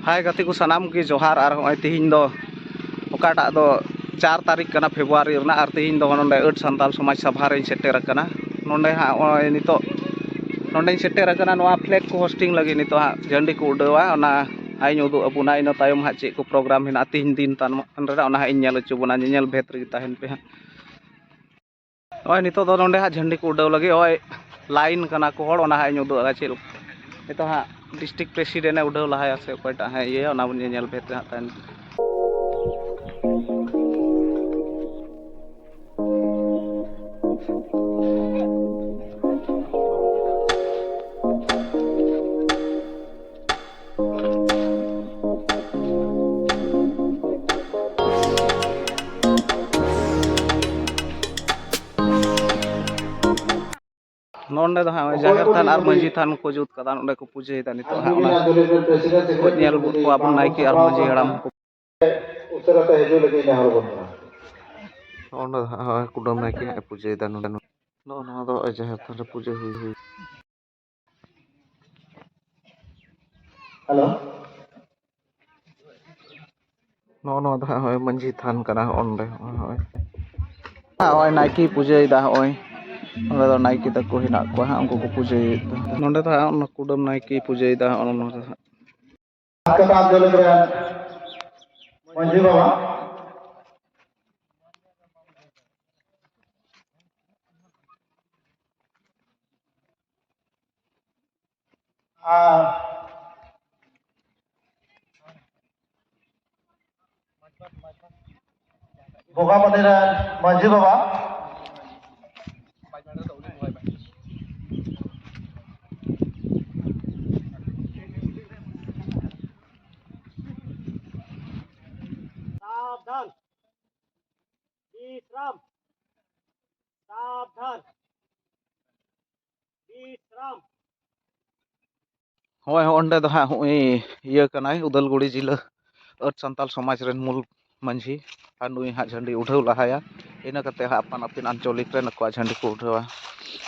हाय गति को सनाम की जोहार और होय तिहिन दो ओकाटा दो 4 तारीख कना फेब्रुआरी रना और तिहिन दो नोंडे अट संताल समाज सभा रे सेटेर कना नोंडे हा ओय नितो नोंडे सेटेर कना नोआ फ्लैग को होस्टिंग लगी नितो हा झंडी को उड़ावा ओना आइन उदु अबुना इन तायम हा चे को प्रोग्राम हिना तिहिन दिन तान रे ओना इन नेल चुबुना नेल भेत रे ताहेन पे हा ओय नितो दो नोंडे हा झंडी को उड़ाव लगी ओय लाइन कना को होड़ ओना हा इन उदु चे नितो हा डिस्ट्रिक्ट प्रेसिडेंट उड़ाव लहाया से कोयटा है ये ओना बुन नेल भेत रे तान नोंडे दो हां जाहिर थान और मंजी थान को जुत कदा नोंडे को पूजे दा नितो हां ओना को नेल को आबुन नायकी और मंजी हड़ाम को उत्तरते हेजो लगे नेहर बन नोंडे हां कुडम नायकी हा पूजे दा नोंडे नो नो दो जाहिर थान रे पूजे हुई हेलो नो नो दा होय मंजी थान कना ओंडे होय ओय नायकी पूजे दा होय नोंडे दो नायकी तक को हिना को हां उनको को पूजे नोंडे दा हां कुडम नायकी पूजे दा ओनो कथा जले मंजी बाबा बोगा बनेरा मंजी बाबा सावधान विश्राम सावधान विश्राम होय ओंडे दो हां होय ये कनाय उदलगुड़ी जिला अट संताल समाज रेन मूल मंझी नुई हा झंडी उठाव लहाया इन कते हा अपन अपन आंचलिक रेन को झंडी को उठावा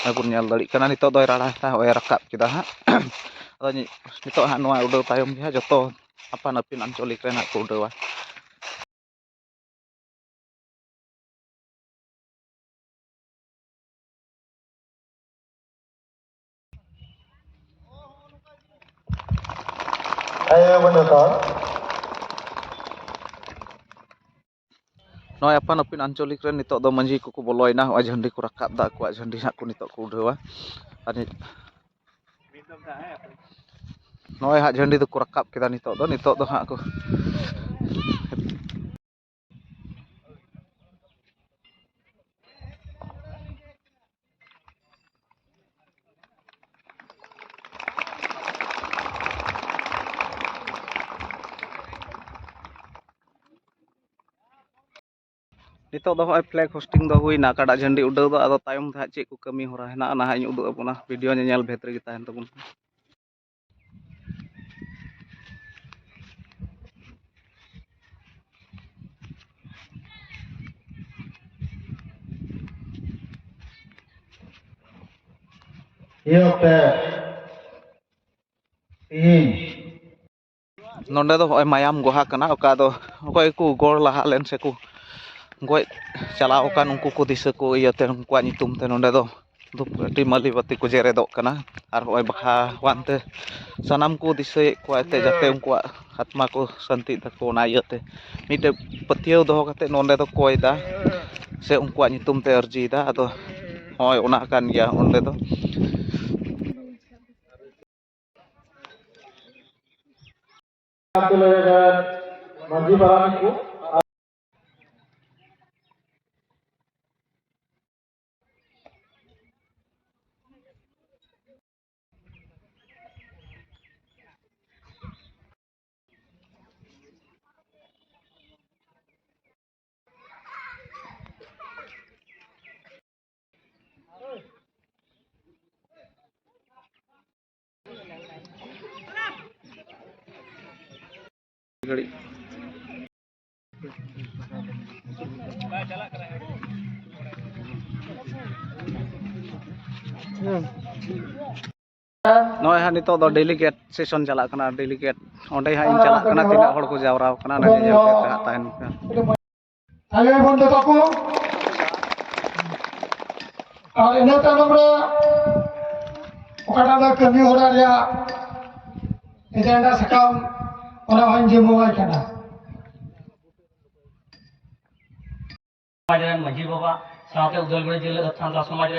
अबुन नेल दड़ी कना नितो दो राडा ता होय रकाब किदा हा अदो नितो हा नोआ उडाव तायम हा जतो अपन अपन आंचलिक रेन को उडावा ayo bener नोय अपन अपन आंचलिक रेन नितो दो मंझी को बोलोयना होय झंडी को रकाब दा को झंडी हा को नितो को उडावा अनि नोय हा झंडी दो को रकाब किदा नितो दो हा को नितो दो होय फ्लैग होस्टिंग दो हुईना काडा झंडी उडाव दो आदो तायम धा चे को कमी होरा हेना ना हाई उदु अबुना वीडियो नेल भेत रे ताहेन तबुन ये पे तीन नोंडे दो होय मायाम गोहा कना ओका दो ओकय को गोड़ लहा लेन से को गoj चलाव कान उनको को दिशा को इयाते उनको नितुम ते नोंडे दो धूपकाठी मलीबत्ती को जेरेदोग कना और होय बाहा वानते सनाम को दिशे को ते जाते उनको आत्मा को शांति तको ना इयाते मिटे पतियो दो कते नोंडे दो कोयदा से उनको नितुम ते अर्जी दा अदो होय ओना कान गया ओंडे दो मंजी बाबा को घड़ी Noy han itu do delegate session jalak kana delegate onde ha in jalak kana tina hor ko jawra kana na je te hatain ayo bondho taku ar ina tanam re okada da kami hora ria agenda sakam ona han je mobile kana समाज माझी बाबा साथे उदलगुड़ी जिले छात्र समाज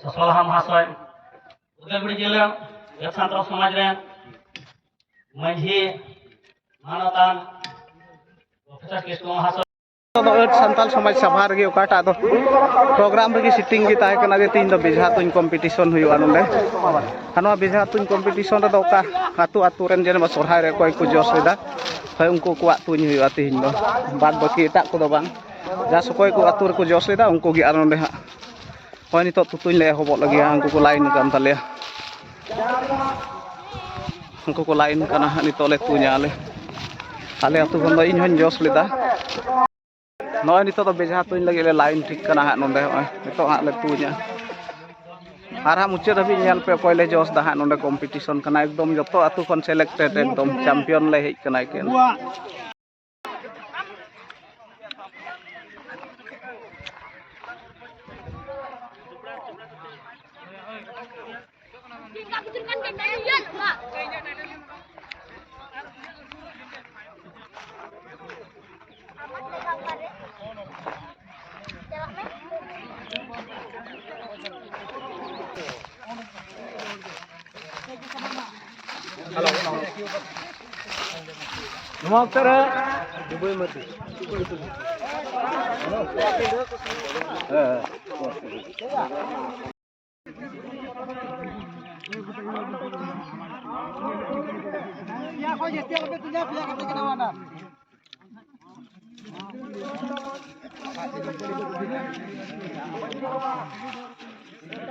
ससलाहा महाशय उदलगुड़ी जिले छात्र समाज माझी मानवतान प्रोफेसर कृष्ण महाशय तो संताल समाज सभा रे ओकाटा दो प्रोग्राम रे सिटिंग गी ताहे कना जे तीन दो बेझा तुन कंपटीशन हुआ नोंडे हनवा बेझा तुन कंपटीशन रे दो का आतु आतु रेन जेन सरहाय रे कोई को जोस लेदा होय उनको को तुन हुआ तीन दो बाद बाकी एटा को दो बांग जा सकोय को आतु रे को जोस लेदा उनको गी आर नोंडे हा होय नितो तुतुन ले हबो लगी उनको को लाइन kan तले उनको को लाइन kana नितो ले तुnya ले आले आतु खन दो इन हन जोस लेदा नॉय नितो तो बेझा तुन लगे ले लाइन ठीक kana हा नोंडे होय नितो हा ले तुnya आर हा मुचे रबी नेल पे पहले जोस दा हा नोंडे कंपटीशन kana एकदम जतो आतु खन सिलेक्टेड एकदम चैंपियन ले हेज kana केन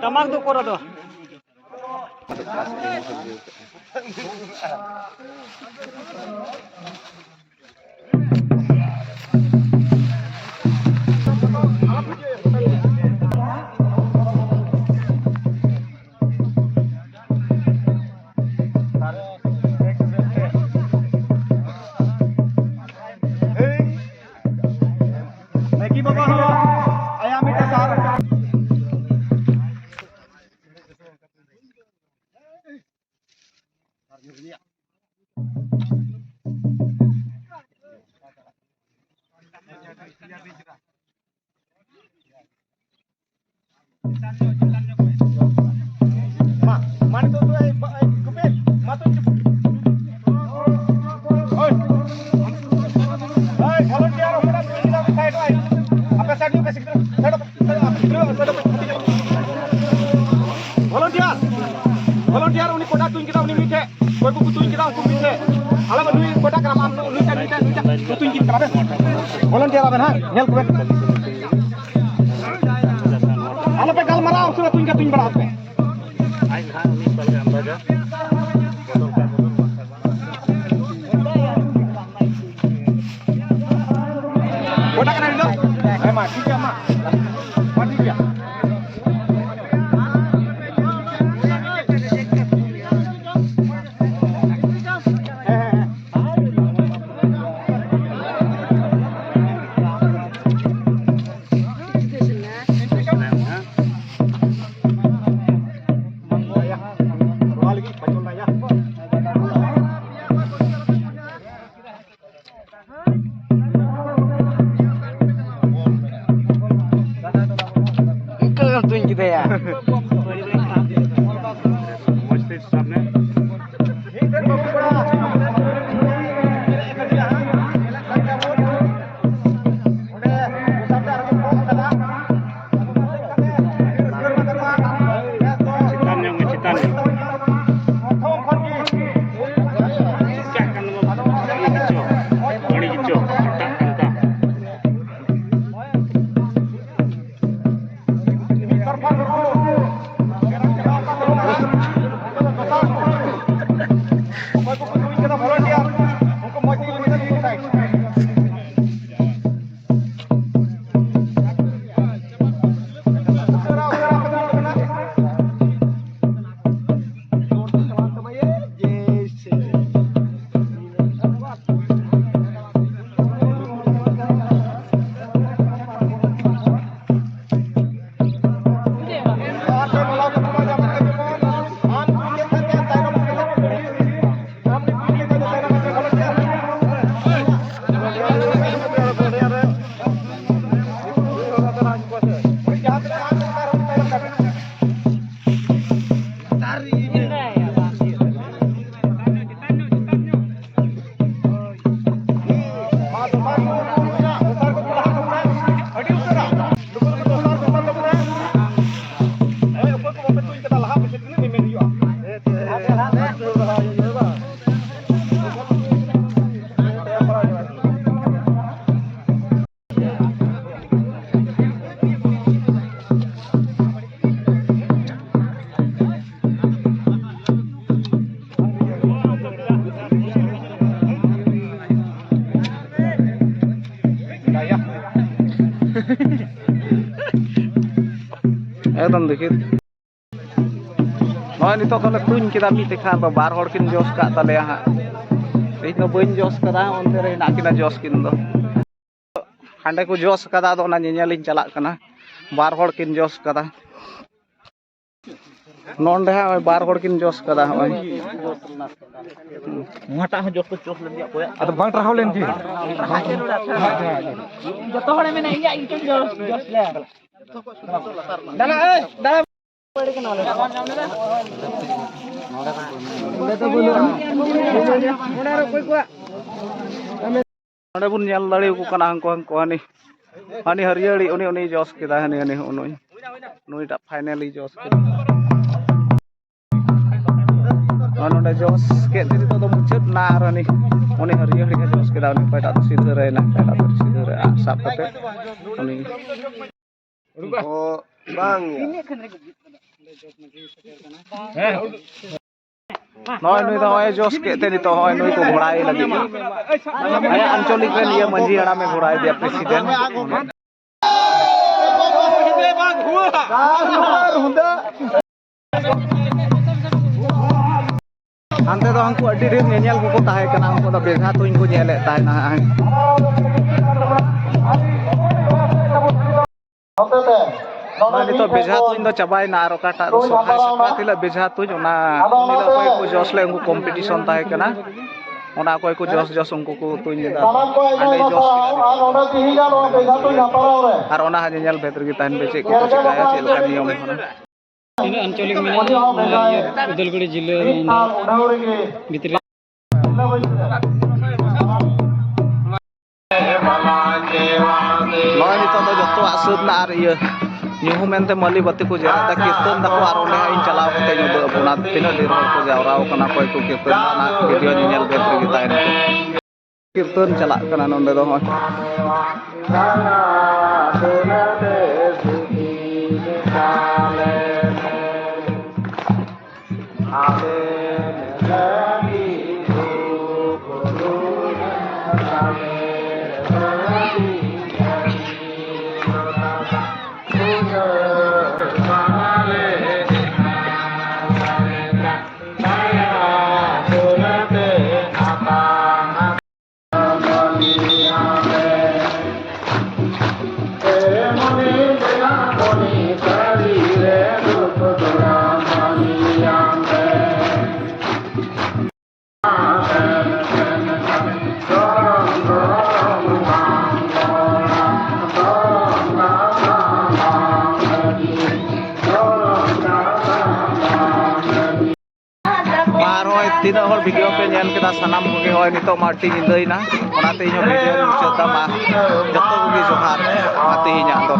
Tamak do kora do volunteer uni koda tuin kita uni mite koi ku tuin kita ku mite ala ba nui koda kram am uni ta tuin kita ben volunteer aben ha hel ku ben ala pe gal mara usura tuin ka tuin bada pe ai ha uni pal ambaga koda kana ndo ai ma ठीक है ma ठीक है ᱫᱚᱢ ᱫᱮᱠᱷᱤ ᱱᱚᱜᱼᱚᱭ ᱱᱤᱛᱚᱜ ᱫᱚᱞᱮ ᱛᱩᱧ ᱠᱮᱫᱟ ᱢᱤᱫ ᱛᱮᱠᱷᱟᱱ ᱫᱚ ᱵᱟᱨ ᱦᱚᱲ ᱠᱤᱱ ᱡᱚᱥ ᱠᱟᱜ ᱛᱟᱞᱮᱭᱟ ᱦᱟᱸᱜ ᱤᱧ ᱫᱚ ᱵᱟᱹᱧ ᱡᱚᱥ ᱠᱟᱫᱟ ᱚᱱᱛᱮ ᱨᱮ ᱦᱮᱱᱟᱜ ᱠᱤᱱᱟ ᱡᱚᱥ ᱠᱤᱱ ᱫᱚ ᱦᱟᱸᱰᱮ ᱠᱚ ᱡᱚᱥ ᱠᱟᱫᱟ ᱟᱫᱚ ᱚᱱᱟ ᱧᱮᱧᱮᱞᱤᱧ ᱪᱟᱞᱟᱜ ᱠᱟᱱᱟ ᱵᱟᱨ ᱦᱚᱲ ᱠᱤᱱ ᱡᱚᱥ ᱠᱟᱫᱟ ᱱᱚᱰᱮ ᱦᱟᱸᱜ ᱵᱟᱨ ᱦᱚᱲ ᱠᱤᱱ ᱡᱚᱥ ᱠᱟᱫᱟ ᱦᱚᱸᱜᱼᱚᱭ ᱱᱚᱣᱟᱴᱟᱜ ᱦᱚᱸ ᱡᱚᱥ ᱠᱚ ᱪᱚᱥ ᱞᱮᱱ ᱜᱮᱭᱟ ᱚᱠᱚᱭᱟᱜ ᱟᱫᱚ ᱵᱟᱝ ᱴᱟᱨᱦᱟᱣ ᱞᱮᱱ ᱜᱮ ᱡᱚᱛᱚ ᱦᱚᱲᱮ ᱢᱮᱱᱟ ᱤᱧᱟᱹᱜ ᱤᱧ ᱡᱚᱥ ᱞᱮ দাদা এই দাদা ᱱᱚᱰᱮ ᱵᱚᱱ ᱧᱮᱞ ᱫᱟᱲᱮᱭᱟᱠᱚ ᱠᱟᱱᱟ ᱦᱟᱱᱠᱩ ᱦᱟᱹᱱᱤ ᱦᱟᱹᱨᱭᱟᱹᱲᱤ ᱩᱱᱤ ᱡᱚᱥ ᱠᱮᱫᱟ ᱦᱟᱹᱱᱤ ᱱᱩᱭᱴᱟᱜ ᱯᱷᱟᱭᱱᱟᱞᱤ ᱡᱚᱥ ᱠᱮᱫᱟ ᱱᱚᱰᱮ ᱡᱚᱥ ᱠᱮᱫ ᱛᱮ ᱱᱤᱛᱚᱜ ᱫᱚ ᱢᱩᱪᱟᱹᱫ ᱮᱱᱟ ᱟᱨ ᱩᱱᱤ ᱦᱟᱹᱨᱭᱟᱹᱲᱤ ᱡᱚᱥ ᱠᱮᱫᱟ ᱩᱱᱤ ᱚᱠᱚᱭᱴᱟᱜ ᱫᱚ ᱥᱤᱫᱷᱟᱹ ᱨᱮ ᱦᱮᱱᱟᱜ ᱚᱠᱚᱭᱴᱟᱜ ᱫᱚ ᱥᱤᱫᱷᱟᱹ ᱨᱮ ᱟᱜ ᱥᱟᱵ ᱠᱟᱛᱮ ᱩᱱᱤ ᱱᱚᱜᱼᱚᱭ ᱱᱩᱭ ᱫᱚ ᱱᱚᱜᱼᱚᱭ ᱡᱚᱥ ᱠᱮᱫ ᱛᱮ ᱱᱤᱛᱚᱜ ᱱᱚᱜᱼᱚᱭ ᱱᱩᱭ ᱠᱚ ᱜᱷᱚᱲᱟᱭ ᱞᱟᱹᱜᱤᱫ ᱟᱭᱟᱜ ᱟᱧᱪᱚᱞᱤᱠ ᱨᱮᱱ ᱤᱭᱟᱹ ᱢᱟᱹᱡᱷᱤ ᱦᱟᱲᱟᱢᱮ ᱜᱷᱚᱲᱟᱭᱮᱫᱮᱭᱟ ᱯᱨᱮᱥᱤᱰᱮᱱᱴ ᱦᱟᱱᱛᱮ ᱫᱚ ᱦᱟᱱᱠᱩ ᱟᱹᱰᱤ ᱰᱷᱮᱨ ᱧᱮᱧᱮᱞ ᱠᱚᱠᱚ ᱛᱟᱦᱮᱸ ᱠᱟᱱᱟ ᱩᱱᱠᱩ ᱫᱚ ᱵᱮᱡᱷᱟ ᱛᱩᱧ ᱠᱚ ᱧᱮᱞᱮᱫ ᱛᱟᱦᱮᱱᱟ ᱱᱤᱛᱚᱜ ᱵᱮᱡᱷᱟ ᱛᱩᱧ ᱫᱚ ᱪᱟᱵᱟᱭᱮᱱᱟ ᱟᱨ ᱚᱠᱟᱴᱟᱜ ᱫᱚ ᱥᱚᱨᱦᱟᱭ ᱥᱟᱠᱨᱟᱛ ᱦᱤᱞᱳᱜ ᱵᱮᱡᱷᱟ ᱛᱩᱧ ᱚᱱᱟ ᱩᱱ ᱦᱤᱞᱳᱜ ᱚᱠᱚᱭ ᱠᱚ ᱡᱚᱥ ᱞᱮ ᱩᱱᱠᱩ ᱠᱚᱢᱯᱤᱴᱤᱥᱚᱱ ᱛᱟᱦᱮᱸ ᱠᱟᱱᱟ ᱚᱱᱟ ᱚᱠᱚᱭ ᱠᱚ ᱡᱚᱥ ᱩᱱᱠᱩ ᱠᱚ ᱛᱩᱧ ᱞᱮᱫᱟ ᱦᱟᱸᱰᱮ ᱡᱚᱥ ᱠᱮᱫᱟ ᱟᱨ ᱚᱱᱟ ᱦᱚᱸ ᱧᱮᱧᱮᱞ ᱵᱷᱮᱫ ᱨᱮᱜᱮ ᱛᱟᱦᱮᱱ ᱯᱮ ᱪᱮᱫ ᱠᱚᱠᱚ ᱪᱮᱠᱟᱭᱟ ᱪᱮᱫ ᱞᱮᱠᱟ ᱱᱤᱭᱚᱢ ᱠᱟᱱᱟ ᱛᱤᱱᱟᱹᱜ ᱟᱧᱪᱚᱞᱤᱠ ᱢᱮᱱᱟᱜᱼᱟ ᱩᱫᱟᱞᱜᱩᱲᱤ ᱡᱤᱞᱟᱹ ᱵᱷᱤᱛᱨᱤ ᱱᱚᱜᱼᱚᱭ ᱱᱤᱛᱚᱜ ᱫᱚ ᱡᱚᱛᱚᱣᱟᱜ ᱥᱟᱹᱛ ᱮᱱᱟ ᱟᱨ ᱤᱭᱟᱹ ᱧᱩᱦᱩᱢ ᱢᱮᱱᱛᱮ ᱢᱟᱹᱞᱤ ᱵᱟᱹᱛᱤ ᱠᱚ ᱡᱮᱨᱮᱫ ᱫᱟ ᱠᱤᱨᱛᱚᱱ ᱫᱟᱠᱚ ᱟᱨ ᱚᱸᱰᱮ ᱦᱟᱸᱜ ᱤᱧ ᱪᱟᱞᱟᱣ ᱠᱟᱛᱮ ᱤᱧ ᱩᱫᱩᱜ ᱟᱵᱚᱱᱟ ᱛᱤᱱᱟᱹᱜ ᱰᱷᱮᱨ ᱦᱚᱲ ᱠᱚ ᱡᱟᱣᱨᱟ ᱠᱟᱱᱟ ᱚᱠᱚᱭ ᱠᱚ ᱠᱤᱨᱛᱚᱱ ᱫᱟ ᱚᱱᱟ ᱵᱷᱤᱰᱤᱭᱳ ᱧᱮᱧᱮᱞ ᱵᱷᱮᱫ ᱨᱮᱜᱮ ᱛᱟᱦᱮᱱ ᱯᱮ ᱠᱤᱨᱛᱚᱱ ᱪᱟᱞᱟᱜ ᱠᱟᱱᱟ ᱱᱚᱰᱮ ᱫᱚ ᱦᱚᱸᱜᱼᱚᱭ ᱛᱤᱱᱟᱹᱜ ᱦᱚᱲ ᱵᱷᱤᱰᱤᱭᱳ ᱯᱮ ᱧᱮᱞ ᱠᱮᱫᱟ ᱥᱟᱱᱟᱢ ᱠᱚᱜᱮ ᱦᱚᱸᱜᱼᱚᱭ ᱱᱤᱛᱚᱜ ᱢᱟ ᱟᱹᱰᱤ ᱧᱤᱫᱟᱹᱭᱮᱱᱟ ᱚᱱᱟᱛᱮ ᱤᱧ ᱦᱚᱸ ᱵᱷᱤᱰᱤᱭᱳᱧ ᱢᱩᱪᱟᱹᱫ ᱫᱟ ᱢᱟ ᱡᱚᱛᱚ ᱠᱚᱜᱮ ᱡᱚᱦᱟᱨ ᱛᱮᱦᱮᱧᱟᱜ ᱫᱚ